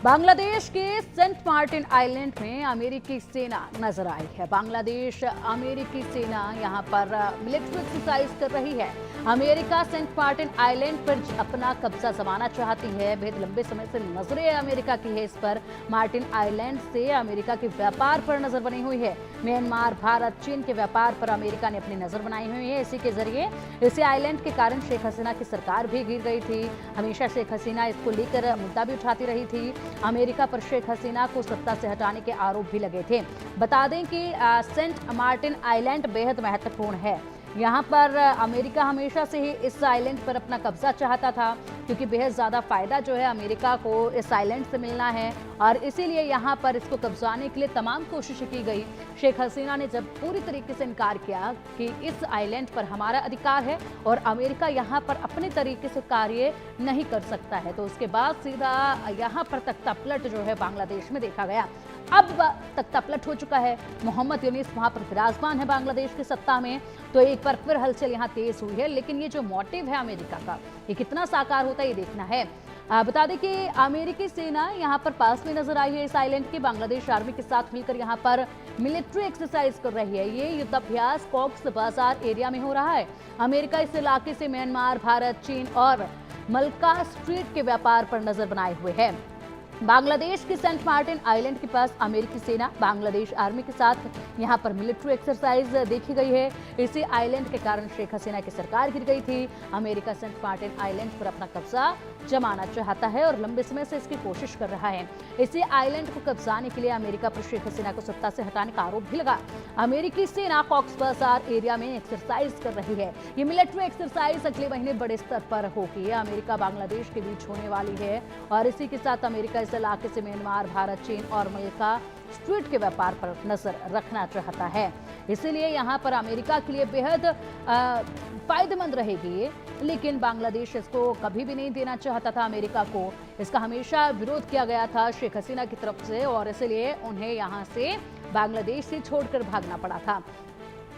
बांग्लादेश के Saint Martin island में अमेरिकी सेना नजर आई है। बांग्लादेश अमेरिकी सेना यहां पर मिलिट्री एक्सरसाइज कर रही है। अमेरिका सेंट मार्टिन आइलैंड पर अपना कब्जा जमाना चाहती है। बेहद लंबे समय से नजरें अमेरिका की है इस पर। मार्टिन आइलैंड से अमेरिका के व्यापार पर नजर बनी हुई है। म्यांमार, भारत, चीन के व्यापार पर अमेरिका ने अपनी नजर बनाई हुई है। इसी के जरिए इसी आइलैंड के कारण शेख हसीना की सरकार भी गिर गई थी। हमेशा शेख हसीना इसको लेकर मुद्दा भी उठाती रही थी। अमेरिका पर शेख हसीना को सत्ता से हटाने के आरोप भी लगे थे। बता दें कि सेंट मार्टिन आइलैंड बेहद महत्वपूर्ण है। यहाँ पर अमेरिका हमेशा से ही इस आइलैंड पर अपना कब्जा चाहता था, क्योंकि बेहद ज़्यादा फायदा जो है अमेरिका को इस आइलैंड से मिलना है और इसीलिए यहाँ पर इसको कब्जाने के लिए तमाम कोशिशें की गई। शेख हसीना ने जब पूरी तरीके से इनकार किया कि इस आइलैंड पर हमारा अधिकार है और अमेरिका यहाँ पर अपने तरीके से कार्य नहीं कर सकता है, तो उसके बाद सीधा यहाँ पर तख्ता पलट जो है बांग्लादेश में देखा गया। अब तख्ता पलट हो चुका है। मोहम्मद यूनिस वहां पर विराजमान है बांग्लादेश की सत्ता में, तो एक बार फिर हलचल यहाँ तेज हुई है। लेकिन ये जो मोटिव है अमेरिका का, ये कितना साकार होता है ये देखना है। बता दें कि अमेरिकी सेना यहाँ पर पास में नजर आई है इस आइलैंड की। बांग्लादेश आर्मी के साथ मिलकर यहाँ पर मिलिट्री एक्सरसाइज कर रही है। ये युद्धाभ्यास कॉक्स बाजार एरिया में हो रहा है। अमेरिका इस इलाके से म्यांमार, भारत, चीन और मलका स्ट्रीट के व्यापार पर नजर बनाए हुए है। बांग्लादेश की सेंट मार्टिन आइलैंड के पास अमेरिकी सेना बांग्लादेश आर्मी के साथ यहां पर मिलिट्री एक्सरसाइज देखी गई है। इसी आइलैंड के कारण शेख हसीना की सरकार गिर गई थी। अमेरिका सेंट मार्टिन आइलैंड पर अपना कब्जा जमाना चाहता है और लंबे समय से इसकी कोशिश कर रहा है। इसी आइलैंड को कब्जाने के लिए अमेरिका पर शेख हसीना को सत्ता से हटाने का आरोप भी लगा। अमेरिकी सेना कॉक्स बाजार एरिया में एक्सरसाइज कर रही है। ये मिलिट्री एक्सरसाइज अगले महीने बड़े स्तर पर होगी। अमेरिका बांग्लादेश के बीच होने वाली है और इसी के साथ अमेरिका इस इलाके से म्यांमार, भारत, चीन और मलका स्ट्रीट के व्यापार पर नजर रखना चाहता है। इसीलिए यहाँ पर अमेरिका के लिए बेहद फायदेमंद रहेगी, लेकिन बांग्लादेश इसको कभी भी नहीं देना चाहता था अमेरिका को। इसका हमेशा विरोध किया गया था शेख हसीना की तरफ से और इसलिए उन्हें यहाँ से बांग्लादेश से छोड़कर भागना पड़ा था।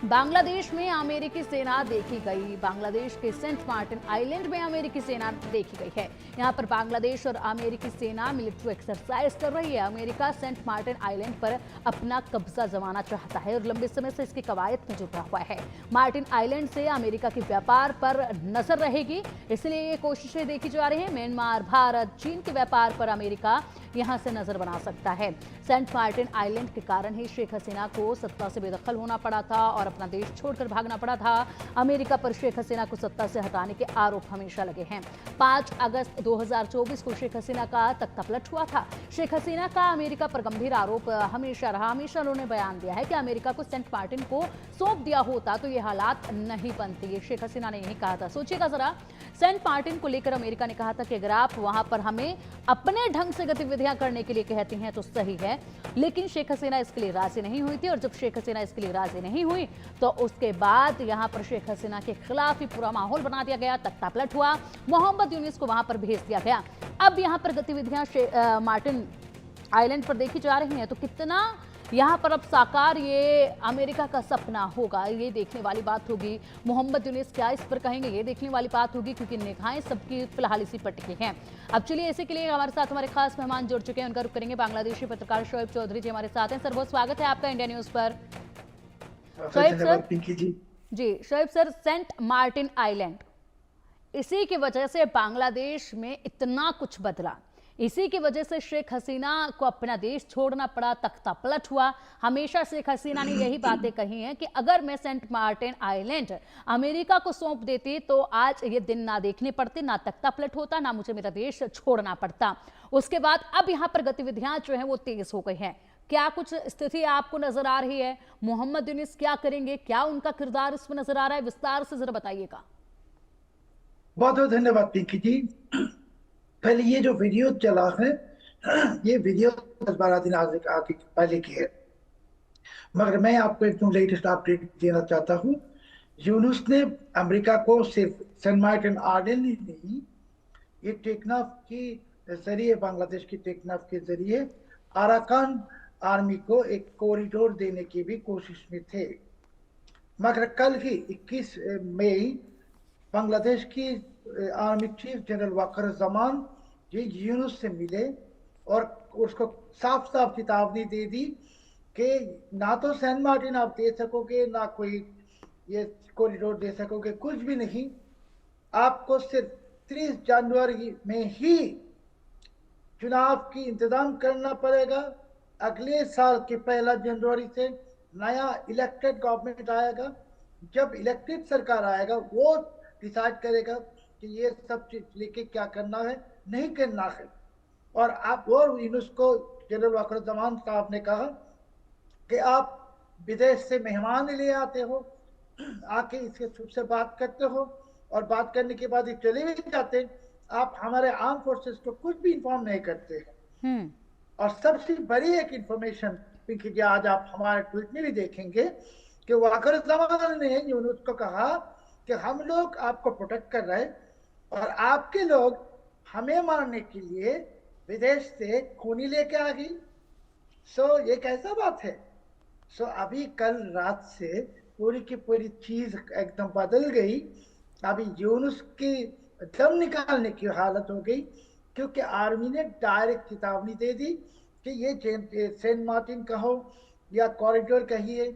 बांग्लादेश में अमेरिकी सेना देखी गई। बांग्लादेश के सेंट मार्टिन आइलैंड में अमेरिकी सेना देखी गई है। यहाँ पर बांग्लादेश और अमेरिकी सेना मिलिट्री एक्सरसाइज कर रही है। अमेरिका सेंट मार्टिन आइलैंड पर अपना कब्जा जमाना चाहता है और लंबे समय से इसकी कवायद में जुटा हुआ है। मार्टिन आइलैंड से अमेरिका के व्यापार पर नजर रहेगी, इसलिए ये कोशिशें देखी जा रही है। म्यांमार, भारत, चीन के व्यापार पर अमेरिका यहाँ से नजर बना सकता है। सेंट मार्टिन आइलैंड के कारण ही शेख हसीना को सत्ता से बेदखल होना पड़ा था और अपना देश छोड़कर भागना पड़ा था। अमेरिका पर शेख हसीना को सत्ता से हटाने के आरोप हमेशा लगे हैं। 5 अगस्त 2024 को शेख हसीना का तख्ता पलट हुआ था। शेख हसीना का अमेरिका पर गंभीर आरोप हमेशा रहा। हमेशा उन्होंने बयान दिया है कि अमेरिका को सेंट मार्टिन को सौंप दिया होता तो ये हालात नहीं बनते। ये शेख हसीना ने यही कहा था। सोचिएगा जरा, सेंट मार्टिन को लेकर अमेरिका ने कहा था कि अगर आप वहां पर हमें अपने ढंग से गतिविधियां करने के लिए कहती हैं तो सही है, लेकिन शेख हसीना इसके लिए राजी नहीं हुई थी। और जब शेख हसीना इसके लिए राजी नहीं हुई तो उसके बाद यहां पर शेख हसीना के खिलाफ ही पूरा माहौल बना दिया गया। तख्ता पलट हुआ, मोहम्मद यूनिस को वहां पर भेज दिया गया। अब यहां पर गतिविधियां मार्टिन आइलैंड पर देखी जा रही हैं, तो कितना यहाँ पर अब साकार ये अमेरिका का सपना होगा, ये देखने वाली बात होगी। मोहम्मद यूनिस क्या इस पर कहेंगे, ये देखने वाली बात होगी, क्योंकि निगाहें सबकी फिलहाल इसी पर टिकी हैं। अब चलिए इसी के लिए हमारे साथ हमारे खास मेहमान जुड़ चुके हैं, उनका रुख करेंगे। बांग्लादेशी पत्रकार शोएब चौधरी जी हमारे साथ हैं। सर, बहुत स्वागत है आपका इंडिया न्यूज पर। Shoaib sir ji, Shoaib sir, Saint Martin Island, इसी की वजह से बांग्लादेश में इतना कुछ बदला, इसी की वजह से शेख हसीना को अपना देश छोड़ना पड़ा, तख्ता पलट हुआ। हमेशा शेख हसीना ने यही बातें कही हैं कि अगर मैं सेंट मार्टिन आइलैंड अमेरिका को सौंप देती तो आज ये दिन ना देखने पड़ते, ना तख्ता पलट होता, ना मुझे मेरा देश छोड़ना पड़ता। उसके बाद अब यहाँ पर गतिविधियां जो हैं वो तेज हो गई हैं। क्या कुछ स्थिति आपको नजर आ रही है? मोहम्मद यूनिस क्या करेंगे, क्या उनका किरदार इसमें नजर आ रहा है? विस्तार से जरा बताइएगा। बहुत बहुत धन्यवाद पिंकी जी। पहले ये जो वीडियो चला है, ये वीडियो 10-12 दिन आगे पहले की है, मगर मैं आपको एकदम लेटेस्ट अपडेट देना चाहता हूँ। यूनुस ने अमेरिका को सिर्फ सेंट मार्टिन आइलैंड ही नहीं, ये टेकनाफ के जरिए, बांग्लादेश की टेकनाफ के जरिए अराकान आर्मी को एक कॉरिडोर देने की भी कोशिश में थे। मगर कल ही 21 मई बांग्लादेश की आर्मी चीफ जनरल वकार जमान जी यूनुस से मिले और उसको साफ साफ चेतावनी दे दी कि ना तो सैन मार्टिन आप दे सकोगे, ना कोई ये कॉरिडोर दे सकोगे, कुछ भी नहीं। आपको सिर्फ 30 जनवरी में ही चुनाव की इंतजाम करना पड़ेगा। अगले साल के 1 जनवरी से नया इलेक्टेड गवर्नमेंट आएगा। जब इलेक्टेड सरकार आएगा वो डिसाइड करेगा कि ये सब चीज लेके क्या करना है, नहीं करना है। और आप और यूनेस्को जनरल वाकरुज्जमान साहब ने कहा कि आप विदेश से मेहमान ले आते हो, आके इसके सबसे बात करते हो, और बात करने के बाद ये चले भी जाते हैं। आप हमारे आर्म फोर्सेस को कुछ भी इंफॉर्म नहीं करते हैं। और सबसे बड़ी एक इंफॉर्मेशन पिंकी जी, आज आप हमारे ट्वीट में भी देखेंगे कि वाकरुज्जमान ने यूनुस को कहा कि हम लोग आपको प्रोटेक्ट कर रहे हैं और आपके लोग हमें मारने के लिए विदेश से खूनी लेके आ गई। सो ये कैसा बात है? सो अभी कल रात से पूरी की पूरी चीज एकदम बदल गई। अभी यूनुस की दम निकालने की हालत हो गई, क्योंकि आर्मी ने डायरेक्ट चेतावनी दे दी कि ये सेंट मार्टिन कहो या कॉरिडोर कहिए,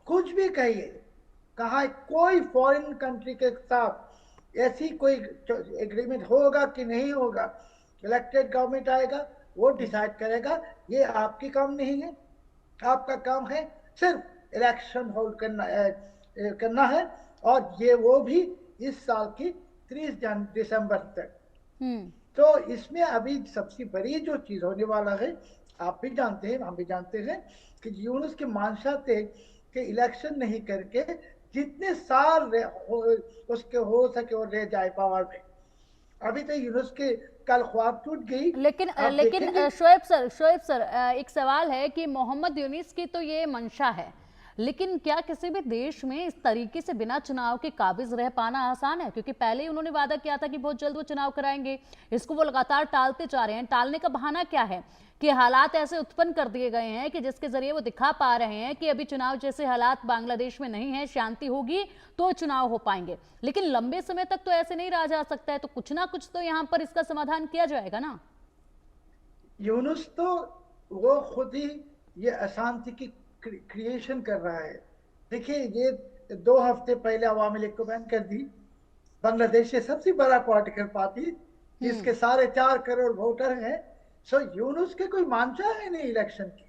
कुछ भी कहिए, कहा कोई फॉरेन कंट्री के साथ ऐसी कोई एग्रीमेंट होगा कि नहीं होगा, इलेक्टेड गवर्नमेंट आएगा वो डिसाइड करेगा। ये आपकी काम नहीं है। आपका काम है सिर्फ इलेक्शन होल्ड करना है, और ये वो भी इस साल की 30 दिसंबर तक। तो इसमें अभी सबसे बड़ी जो चीज होने वाला है, आप भी जानते हैं, हम भी जानते हैं कि यूनुस के मंशा थे कि इलेक्शन नहीं करके जितने साल उसके हो सके और रह जाए पावर में। अभी तो यूनुस के कल ख्वाब टूट गई। लेकिन शोएब सर, एक सवाल है कि मोहम्मद यूनुस की तो ये मंशा है, लेकिन क्या किसी भी देश में इस तरीके से बिना चुनाव के काबिज रह पाना आसान है? क्योंकि पहले ही उन्होंने वादा किया था कि बहुत जल्द वो चुनाव कराएंगे, इसको वो लगातार टालते जा रहे हैं। टालने का बहाना क्या है? कि हालात ऐसे उत्पन्न कर दिए गए हैं कि जिसके जरिए वो दिखा पा रहे हैं कि अभी चुनाव जैसे हालात बांग्लादेश में नहीं है, शांति होगी तो चुनाव हो पाएंगे, लेकिन लंबे समय तक तो ऐसे नहीं रहा जा सकता है। तो कुछ ना कुछ तो यहाँ पर इसका समाधान किया जाएगा ना। यूनुस तो वो खुद ही ये अशांति की क्रिएशन कर रहा है। देखिए, ये 2 हफ्ते पहले अवामी लीग को बैन कर दी, बांग्लादेश से सबसे बड़ा पॉलिटिकल पार्टी, इसके 4.5 करोड़ वोटर हैं। सो यूनुस के कोई मांचा है नहीं इलेक्शन की।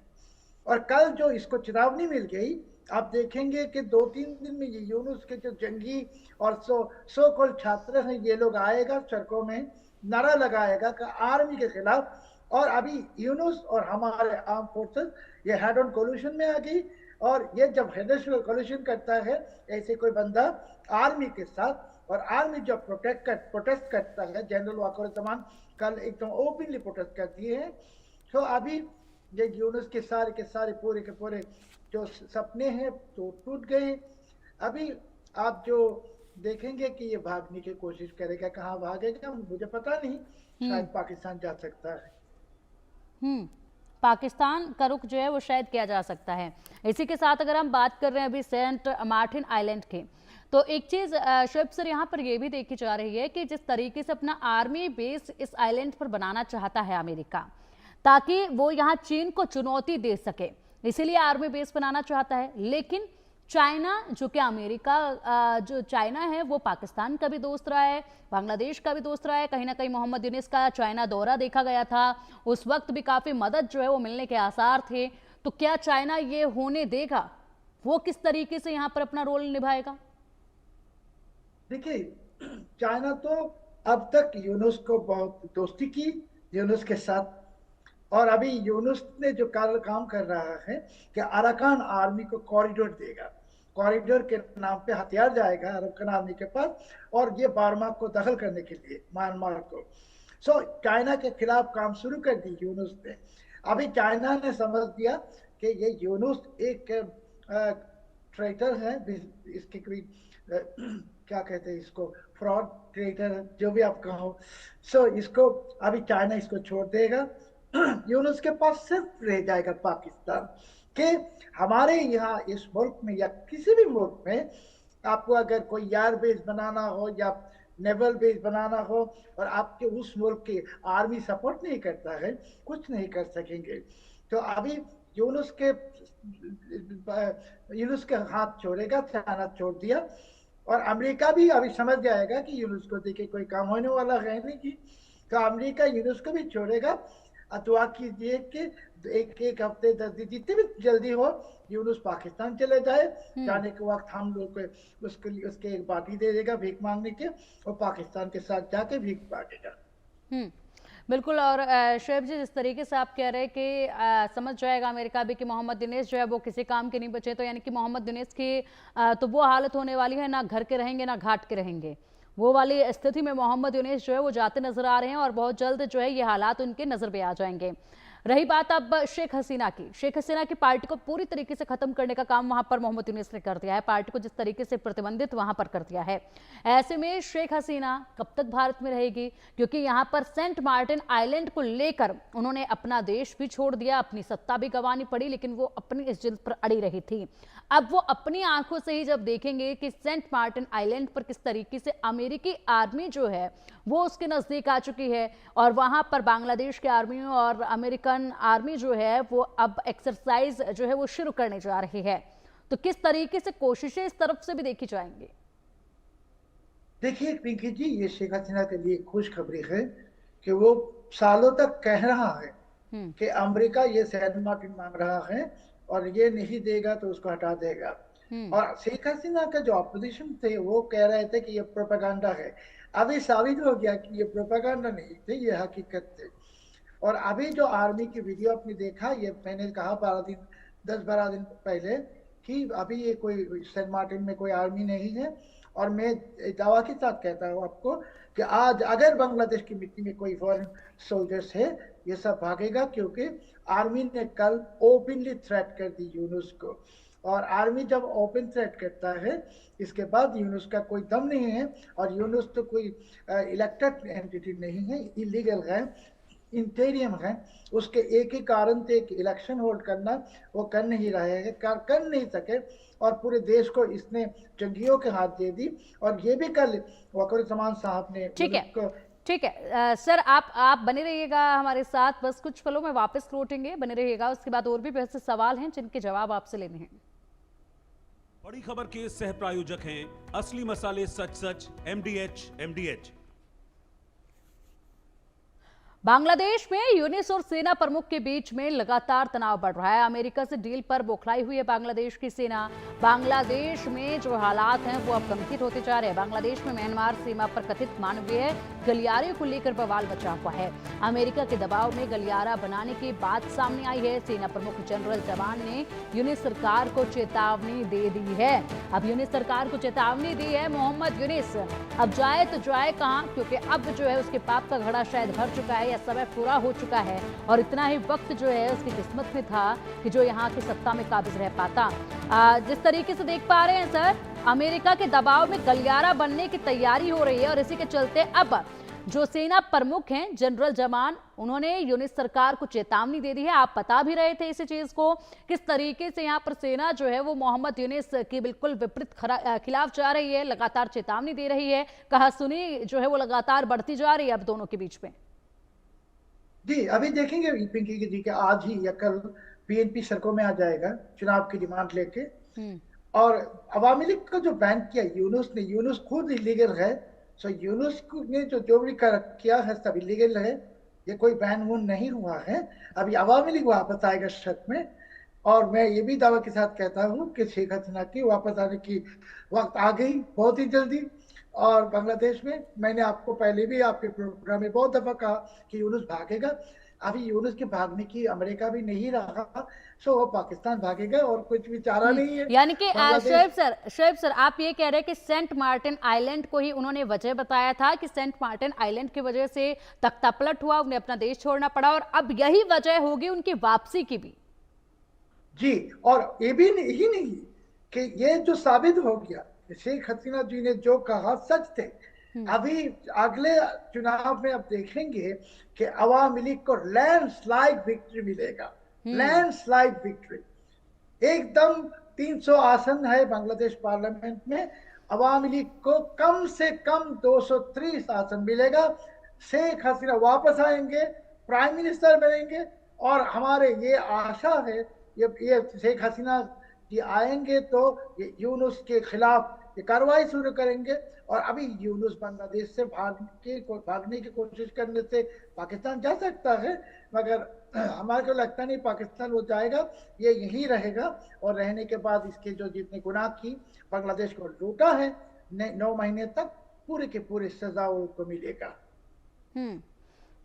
और कल जो इसको चेतावनी मिल गई, आप देखेंगे कि 2-3 दिन में ये यूनुस के जो जंगी और सो कॉल्ड छात्र हैं, ये लोग आएगा सड़कों में, नारा लगाएगा कि आर्मी के खिलाफ। और अभी यूनुस और हमारे आर्म फोर्सेस ये हेड ऑन कोलिशन में आ गई। और ये जब हेड ऑन कोलिशन करता है ऐसे कोई बंदा आर्मी के साथ, और आर्मी जब प्रोटेस्ट करता है, जनरल वाकरुज्जमान कल एकदम ओपनली प्रोटेस्ट कर दिए हैं। तो अभी ये यूनुस के सारे पूरे के पूरे जो सपने हैं तो टूट गए। अभी आप जो देखेंगे कि ये भागने की कोशिश करेगा, कहाँ भागेगा मुझे पता नहीं, शायद पाकिस्तान जा सकता है। पाकिस्तान का रुख जो है वो शायद किया जा सकता है। इसी के साथ अगर हम बात कर रहे हैं अभी सेंट मार्टिन आइलैंड की, तो एक चीज शोएब सर यहाँ पर यह भी देखी जा रही है कि जिस तरीके से अपना आर्मी बेस इस आइलैंड पर बनाना चाहता है अमेरिका, ताकि वो यहाँ चीन को चुनौती दे सके, इसीलिए आर्मी बेस बनाना चाहता है। लेकिन चाइना, जो कि अमेरिका, जो चाइना है वो पाकिस्तान का भी दोस्त रहा है, बांग्लादेश का भी दोस्त रहा है। कहीं ना कहीं मोहम्मद यूनुस का चाइना दौरा देखा गया था, उस वक्त भी काफी मदद जो है वो मिलने के आसार थे। तो क्या चाइना ये होने देगा? वो किस तरीके से यहाँ पर अपना रोल निभाएगा? देखिए, चाइना तो अब तक यूनुस को बहुत दोस्ती की, यूनुस के साथ। और अभी यूनुस ने जो काम कर रहा है कि अराकान आर्मी को कॉरिडोर देगा, कॉरिडोर के नाम पे हथियार जाएगा अराकान आर्मी के पास, और ये बर्मा को दखल करने के लिए, म्यांमार को। सो चाइना के खिलाफ काम शुरू कर दी यूनुस ने। अभी चाइना ने समझ दिया कि ये यूनुस एक ट्रेटर है, इसके कोई क्या कहते हैं इसको, फ्रॉड ट्रेटर, जो भी आप कहो। सो इसको अभी चाइना इसको छोड़ देगा। यूनुस के पास सिर्फ रह जाएगा पाकिस्तान। कि हमारे यहाँ इस मुल्क में या किसी भी मुल्क में आपको अगर कोई एयरबेस बनाना हो या नेवल बेस बनाना हो और आपके उस मुल्क की आर्मी सपोर्ट नहीं करता है, कुछ नहीं कर सकेंगे। तो अभी यूनुस के यूनुस के हाथ छोड़ेगा, चाइना छोड़ दिया, और अमेरिका भी अभी समझ जाएगा कि यूनुस को देखे कोई काम होने वाला है नहीं की, तो अमेरिका यूनुस को भी छोड़ेगा। अथवा कीजिए कि एक एक हफ्ते 10 दिन जितने भी जल्दी हो यूनुस पाकिस्तान चले जाए, जाने के वक्त हम लोग को उसके एक बाटी दे देगा भीख मांगने के, और पाकिस्तान के साथ जाके भीख मांगेगा। बिल्कुल। और शोएब जी, जिस तरीके से आप कह रहे हैं कि समझ जाएगा अमेरिका भी कि मोहम्मद यूनूस जो है वो किसी काम के नहीं बचे, तो यानी कि मोहम्मद यूनूस की तो वो हालत होने वाली है, ना घर के रहेंगे ना घाट के रहेंगे। वो वाली स्थिति में मोहम्मद यूनूस जो है वो जाते नजर आ रहे हैं और बहुत जल्द जो है ये हालात उनके नजर पे आ जाएंगे। रही बात अब शेख हसीना की पार्टी को पूरी तरीके से खत्म करने का काम वहां पर मोहम्मद यूनूस ने कर दिया है। पार्टी को जिस तरीके से प्रतिबंधित वहां पर कर दिया है, ऐसे में शेख हसीना कब तक भारत में रहेगी? क्योंकि यहां पर सेंट मार्टिन आइलैंड को लेकर उन्होंने अपना देश भी छोड़ दिया, अपनी सत्ता भी गंवानी पड़ी, लेकिन वो अपनी इस जिद पर अड़ी रही थी। अब वो अपनी आंखों से ही जब देखेंगे कि सेंट मार्टिन आइलैंड पर किस तरीके से अमेरिकी आर्मी जो है वो उसके नजदीक आ चुकी है, और वहां पर बांग्लादेश की आर्मी और अमेरिकन आर्मी जो है वो अब एक्सरसाइज जो है वो शुरू करने जा रही है, तो किस तरीके से कोशिशें इस तरफ से भी देखी जाएंगी? देखिए पिंकी जी, ये शेख हसीना के लिए खुशखबरी है कि वो सालों तक कह रहा है कि अमेरिका ये सेंट मार्टिन मांग रहा है और ये नहीं देगा तो उसको हटा देगा। और शेख हसीना का जो ऑपोजिशन थे वो कह रहे थे कि ये प्रोपेगेंडा है। अभी साबित हो गया कि ये प्रोपेगेंडा नहीं थे, ये हकीकत थे। और अभी जो आर्मी की वीडियो आपने देखा, ये मैंने कहा 10-12 दिन पहले कि अभी ये कोई सेंट मार्टिन में कोई आर्मी नहीं है। और मैं दावा के साथ कहता हूँ आपको कि आज अगर बांग्लादेश की मिट्टी में कोई फॉरेन सोल्जर्स है, ये सब भागेगा, क्योंकि आर्मी ने कल ओपनली थ्रेट कर दी यूनुस को। और आर्मी जब ओपन थ्रेट करता है, इसके बाद यूनुस का कोई दम नहीं है। और यूनुस तो कोई इलेक्टेड एंटिटी नहीं है, इलीगल है, इंटेरियम है। उसके एक ही कारण थे कि इलेक्शन होल्ड करना, वो कर नहीं रहे हैं, कर नहीं सके, और पूरे देश को इसने जंगियों के हाथ दे दी। और ये भी कल वक़ारुज़्ज़मान साहब ने ठीक है सर, आप बने रहिएगा हमारे साथ, बस कुछ पलों में वापस लौटेंगे, बने रहिएगा। उसके बाद और भी बहुत से सवाल हैं जिनके जवाब आपसे लेने हैं। बड़ी खबर के सह प्रायोजक हैं असली मसाले सच MDH। बांग्लादेश में यूनिस और सेना प्रमुख के बीच में लगातार तनाव बढ़ रहा है। अमेरिका से डील पर बौखलाई हुई है बांग्लादेश की सेना। बांग्लादेश में जो हालात हैं वो अब गंभीर होते जा रहे हैं। बांग्लादेश में म्यांमार सीमा पर कथित मानवीय गलियारे को लेकर बवाल मचा हुआ है। अमेरिका के दबाव में गलियारा बनाने की बात सामने आई है। सेना प्रमुख जनरल जवान ने यूनिस सरकार को चेतावनी दे दी है। अब यूनिस सरकार को चेतावनी दी है मोहम्मद यूनिस। अब जाए तो जाए कहां, क्योंकि अब जो है उसके पाप का घड़ा शायद भर चुका है, समय पूरा हो चुका है, और इतना ही वक्त जो है उसकी किस्मत में था कि जो यहाँ की सत्ता में काबिज रह पाता। जिस तरीके से देख पा रहे हैं सर, अमेरिका के दबाव में गलियारा बनने की तैयारी हो रही है, और इसी के चलते अब जो सेना प्रमुख हैं जनरल जवान, उन्होंने यूनिस सरकार को चेतावनी दे दी है। आप बता भी रहे थे इसी चीज को, किस तरीके से यहाँ पर सेना जो है वो मोहम्मद यूनिस की बिल्कुल विपरीत खिलाफ जा रही है, लगातार चेतावनी दे रही है, कहासुनी जो है वो लगातार बढ़ती जा रही है अब दोनों के बीच में। जी, अभी देखेंगे पिंकी जी कि आज ही या कल पीएनपी सड़कों में आ जाएगा चुनाव की डिमांड लेके। और अवामी लीग को जो बैन किया यूनुस ने, यूनुस खुद इलीगल है, सो यूनुस ने जो भी किया है सब इलीगल है, ये कोई बैन वून नहीं हुआ है। अभी अवामी लीग वापस आएगा सड़क में। और मैं ये भी दावा के साथ कहता हूँ कि शेख हसीना की वापस आने की वक्त आ गई बहुत ही जल्दी। और बांग्लादेश में मैंने आपको पहले भी आपके प्रोग्राम में बहुत दफा कहा कि यूनुस भागेगा। अभी यूनुस के भागने की अमेरिका भी नहीं रहा, सो वो पाकिस्तान भागेगा, और कुछ भी चारा नहीं है। यानी कि शोएब सर आप ये कह रहे हैं कि सेंट मार्टिन आइलैंड को ही उन्होंने वजह बताया था कि सेंट मार्टिन आइलैंड की वजह से तख्तापलट हुआ, उन्हें अपना देश छोड़ना पड़ा, और अब यही वजह होगी उनकी वापसी की भी। जी, और ये भी नहीं कि ये जो साबित हो गया, शेख हसीना जी ने जो कहा सच थे। अभी अगले चुनाव में अब देखेंगे कि अवामी लीग को लैंडस्लाइड विक्ट्री मिलेगा, लैंडस्लाइड विक्ट्री। एकदम 300 आसन है बांग्लादेश पार्लियामेंट में, अवामी लीग को कम से कम 230 आसन मिलेगा। शेख हसीना वापस आएंगे, प्राइम मिनिस्टर बनेंगे, और हमारे ये आशा है ये शेख हसीना जी आएंगे तो ये यूनुस के खिलाफ ये कार्रवाई शुरू करेंगे। और अभी यूनुस बांग्लादेश से भागने की कोशिश करने से पाकिस्तान जा सकता है, मगर हमारे को लगता नहीं पाकिस्तान वो जाएगा, ये यहीं रहेगा। और रहने के बाद इसके जो जितने गुनाह की बांग्लादेश को लूटा है 9 महीने तक, पूरे के पूरे सजा उनको मिलेगा।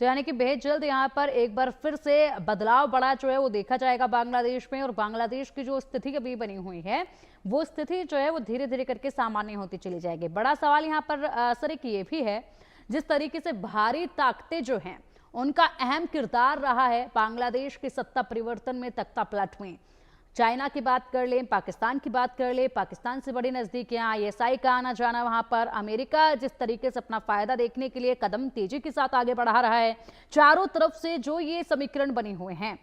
तो यानी कि बेहद जल्द यहाँ पर एक बार फिर से बदलाव बड़ा जो है वो देखा जाएगा बांग्लादेश में, और बांग्लादेश की जो स्थिति अभी बनी हुई है वो स्थिति जो है वो धीरे धीरे करके सामान्य होती चली जाएगी। बड़ा सवाल यहाँ पर सर एक ये भी है, जिस तरीके से बाहरी ताकतें जो हैं उनका अहम किरदार रहा है बांग्लादेश के सत्ता परिवर्तन में, तख्ता पलट में। चाइना की बात कर लें, पाकिस्तान की बात कर लें, पाकिस्तान से बड़ी नज़दीकियां, आईएसआई का आना जाना, वहां पर अमेरिका जिस तरीके से अपना फायदा देखने के लिए कदम तेजी के साथ आगे बढ़ा रहा है, चारों तरफ से जो ये समीकरण बने हुए हैं,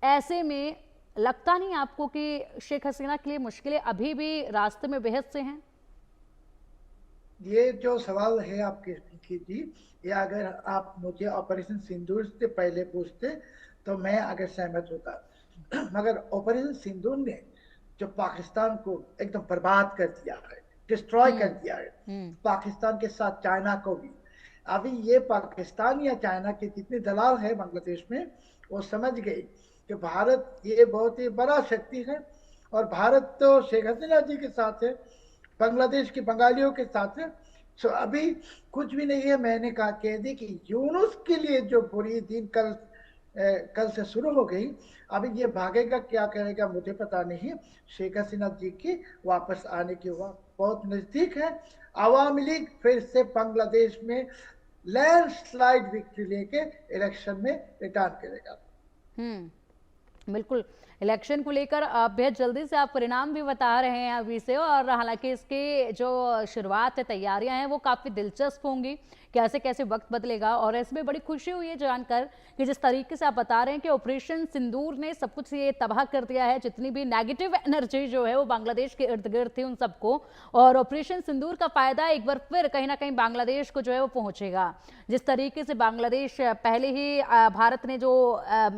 ऐसे में लगता नहीं आपको कि शेख हसीना के लिए मुश्किलें अभी भी रास्ते में बेहद से हैं? ये जो सवाल है आपके जी, ये अगर आप मुझे ऑपरेशन सिंदूर से पहले पूछते तो मैं अगर सहमत होता, मगर ऑपरेशन सिंदूर ने जो पाकिस्तान को एकदम बर्बाद कर दिया है, डिस्ट्रॉय कर दिया है, पाकिस्तान के साथ चाइना को भी। अभी ये पाकिस्तान या चाइना के जितने दलाल है बांग्लादेश में, वो समझ गए कि भारत ये बहुत ही बड़ा शक्ति है, और भारत तो शेख हसीना जी के साथ है, बांग्लादेश के बंगालियों के साथ है। सो अभी कुछ भी नहीं है। मैंने कहा कह दी कि यूनुस के लिए जो बुरी दिन कल से शुरू हो गई, अभी ये भागेगा क्या करेगा मुझे पता नहीं। शेख हसीना जी की वापस आने की वक्त बहुत नजदीक है। अवामी लीग फिर से बांग्लादेश में लैंडस्लाइड विक्ट्री लेके इलेक्शन में रिटर्न करेगा। बिल्कुल, इलेक्शन को लेकर बेहद जल्दी से आप परिणाम भी बता रहे हैं अभी से, और हालांकि इसके जो शुरुआत है, तैयारियां हैं, वो काफ़ी दिलचस्प होंगी, कैसे कैसे वक्त बदलेगा। और इसमें बड़ी खुशी हुई है जानकर कि जिस तरीके से आप बता रहे हैं कि ऑपरेशन सिंदूर ने सब कुछ ये तबाह कर दिया है, जितनी भी नेगेटिव एनर्जी जो है वो बांग्लादेश के इर्द गिर्द थी उन सबको, और ऑपरेशन सिंदूर का फायदा एक बार फिर कहीं ना कहीं बांग्लादेश को जो है वो पहुंचेगा। जिस तरीके से बांग्लादेश पहले ही भारत ने जो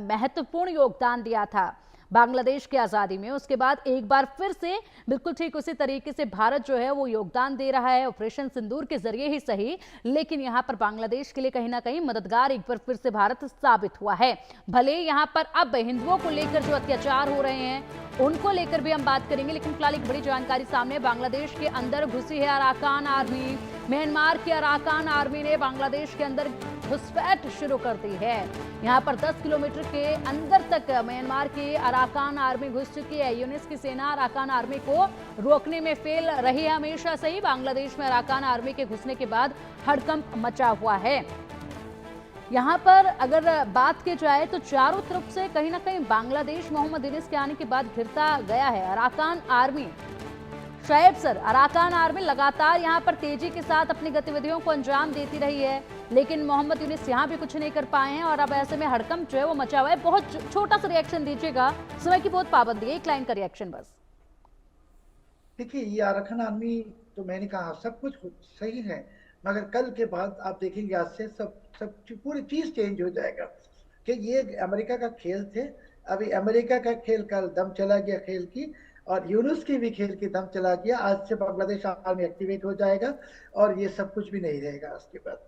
महत्वपूर्ण योगदान दिया था बांग्लादेश की आज़ादी में, उसके बाद एक बार फिर से बिल्कुल ठीक उसी तरीके से भारत जो है वो योगदान दे रहा है, ऑपरेशन सिंदूर के जरिए ही सही, लेकिन यहाँ पर बांग्लादेश के लिए कहीं ना कहीं मददगार एक बार फिर से भारत साबित हुआ है। भले यहाँ पर अब हिंदुओं को लेकर जो अत्याचार हो रहे हैं उनको लेकर भी हम बात करेंगे, लेकिन फिलहाल एक बड़ी जानकारी सामने, बांग्लादेश के अंदर घुसी है अराकान आर्मी। म्यांमार की अराकान आर्मी ने बांग्लादेश के अंदर घुसपैठ शुरू कर दी है। यहाँ पर 10 किलोमीटर के अंदर तक म्यांमार की अराकान आर्मी घुस चुकी है। यूनिस की सेना अराकान आर्मी को रोकने में फेल रही है हमेशा से ही। बांग्लादेश में अराकान आर्मी के घुसने के बाद हड़कंप मचा हुआ है। यहाँ पर अगर बात की जाए तो चारों तरफ से कहीं ना कहीं बांग्लादेश मोहम्मद यूनिस के आने के बाद घिरता गया है अराकान आर्मी। शायद सर, अराकान आर्मी लगातार यहाँ पर तेजी के साथ अपनी गतिविधियों को अंजाम देती रही है, लेकिन मोहम्मद यूनिस यहाँ भी कुछ नहीं कर पाए हैं, और अब ऐसे में हड़कंप जो है वो मचा हुआ है। बहुत छोटा सा रिएक्शन दीजिएगा, समय की बहुत पाबंदी है, एक लाइन का रिएक्शन बस। देखिए, ये अराकान आर्मी तो मैंने कहा सब कुछ सही है, मगर कल के बाद आप देखेंगे आज से सब पूरी चीज चेंज हो जाएगा। कि ये अमेरिका का खेल थे, अभी अमेरिका का खेल कल दम चला गया खेल की, और यूनुस की भी खेल की दम चला गया। आज से बांग्लादेश आर्मी एक्टिवेट हो जाएगा और ये सब कुछ भी नहीं रहेगा उसके बाद।